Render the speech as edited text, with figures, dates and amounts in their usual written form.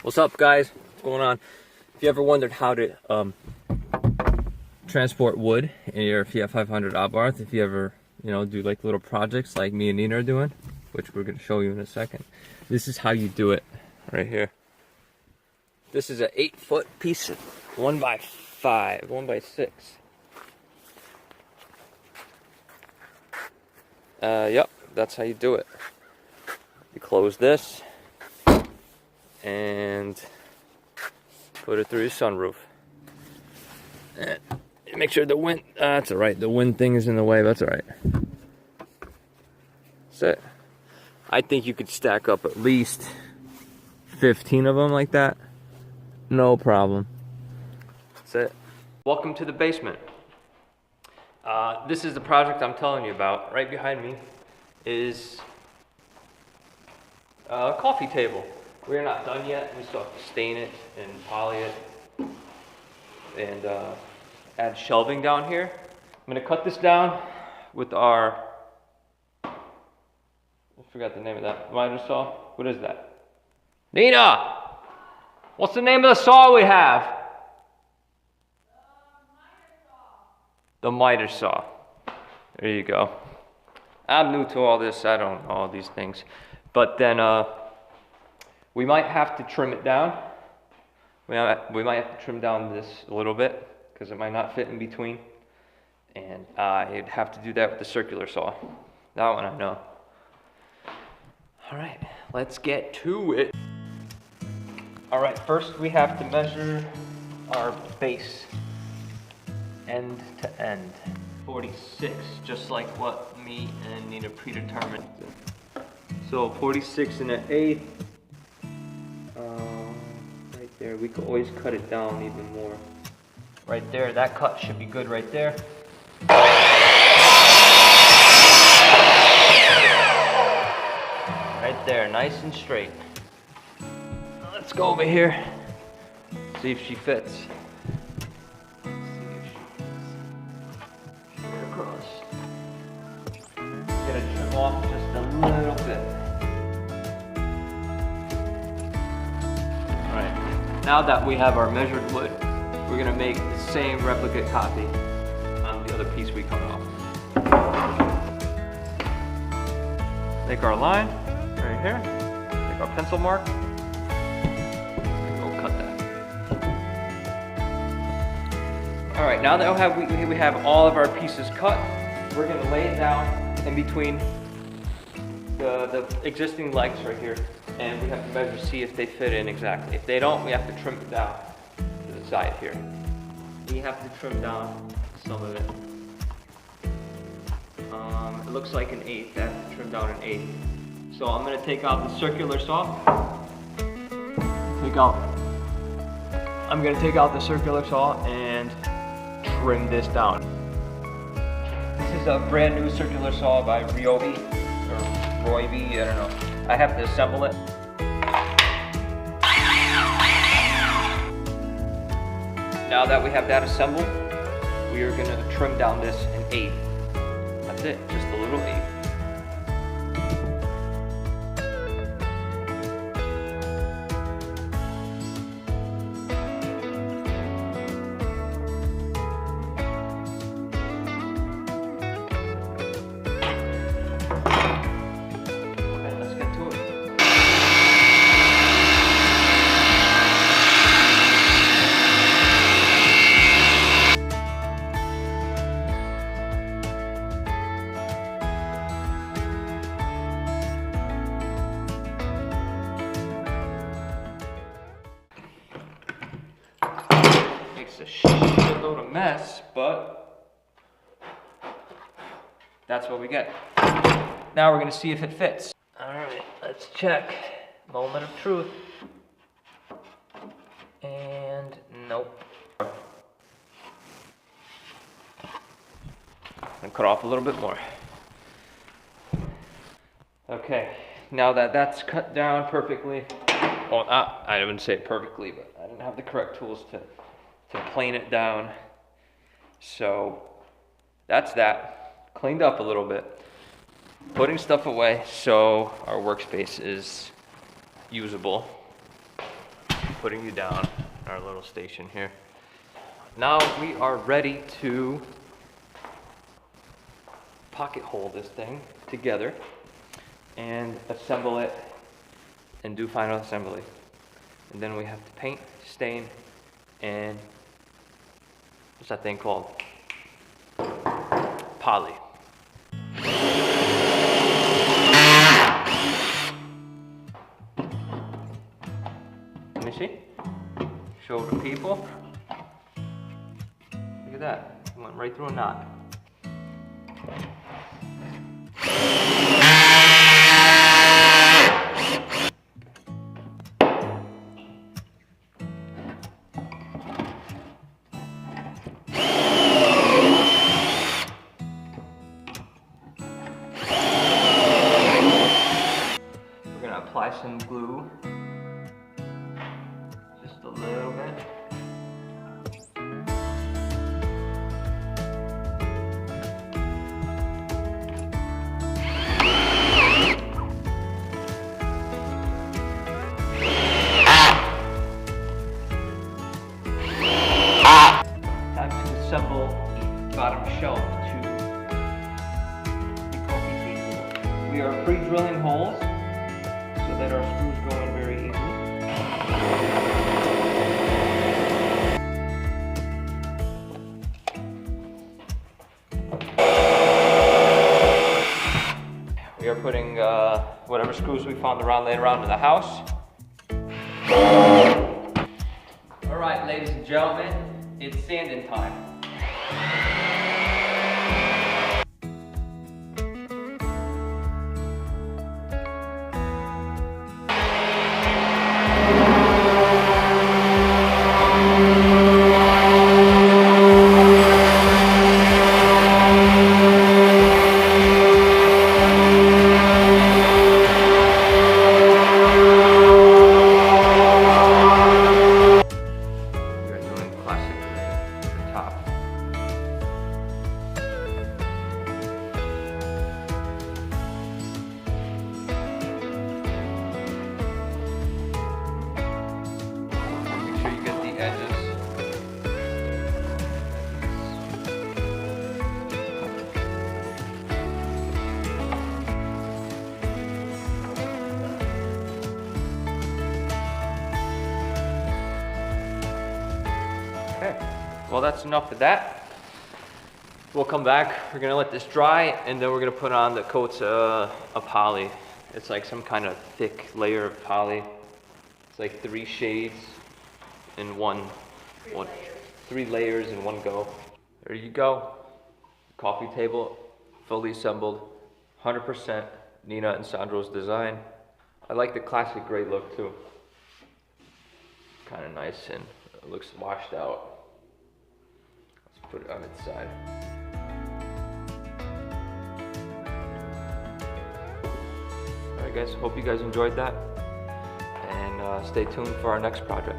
What's up, guys? What's going on? If you ever wondered how to transport wood in your FIAT 500 ABARTH, if you ever do like little projects like me and Nina are doing, which we're going to show you in a second, this is how you do it right here. This is an 8-foot piece, 1x5, 1x6. Yep, that's how you do it. You close this and put it through your sunroof. And make sure the wind, that's alright, the wind thing is in the way, but that's alright. That's it. I think you could stack up at least 15 of them like that. No problem. That's it. Welcome to the basement. This is the project I'm telling you about. Right behind me is a coffee table. We're not done yet. We still have to stain it and poly it and add shelving down here. I'm gonna cut this down with our, I forgot the name of that, miter saw. What is that? Nina! What's the name of the saw we have? The miter saw. There you go. I'm new to all this. I don't know all these things. But then we might have to trim it down. We might have to trim down this a little bit because it might not fit in between. And I'd have to do that with the circular saw. That one I know. All right, let's get to it. All right, first we have to measure our base end to end. 46, just like what me and Nina predetermined. So 46 and an eighth. Right there, we could always cut it down even more. Right there, that cut should be good right there. Right there, nice and straight. Let's go over here, see if she fits. Straight across. Gotta trim off just a little bit. Alright, now that we have our measured wood, we're gonna make the same replicate copy on the other piece we cut off. Make our line right here, make our pencil mark. All right, now that we have all of our pieces cut, we're gonna lay it down in between the existing legs right here, and we have to measure, see if they fit in exactly. If they don't, we have to trim it down to the side here. We have to trim down some of it. It looks like an eighth. I have to trim down an eighth. So I'm gonna take out the circular saw. I'm gonna take out the circular saw and trim this down. This is a brand new circular saw by Ryobi or Roybi, I don't know. I have to assemble it. Now that we have that assembled, we are gonna trim down this an eighth. That's it, just a little eighth. Makes a shitload of mess, but that's what we get. Now we're gonna see if it fits. All right, let's check. Moment of truth. And nope. And cut off a little bit more. Okay, now that that's cut down perfectly, well, I wouldn't say perfectly, but I didn't have the correct tools to plane it down. So that's that. Cleaned up a little bit. Putting stuff away so our workspace is usable. putting you down in our little station here. Now we are ready to pocket hole this thing together and assemble it and do final assembly. And then we have to paint, stain, and what's that thing called? Poly. Let me see. Show the people. Look at that. It went right through a knot. We're gonna apply some glue. Just a little bit. Time to assemble the bottom shelf to the coffee table. We are pre-drilling holes so that our screws go in very easily. We are putting whatever screws we found laying around in the house. All right, ladies and gentlemen, it's sanding time. Okay, well that's enough of that. We'll come back, we're gonna let this dry, and then we're gonna put on the coats of poly. It's like some kind of thick layer of poly. It's like 3 shades in three layers in one go. There you go. Coffee table, fully assembled, 100% Nina and Sandro's design. I like the classic gray look too. Kind of nice and it looks washed out. Let's put it on its side. Alright guys, hope you guys enjoyed that. And stay tuned for our next project.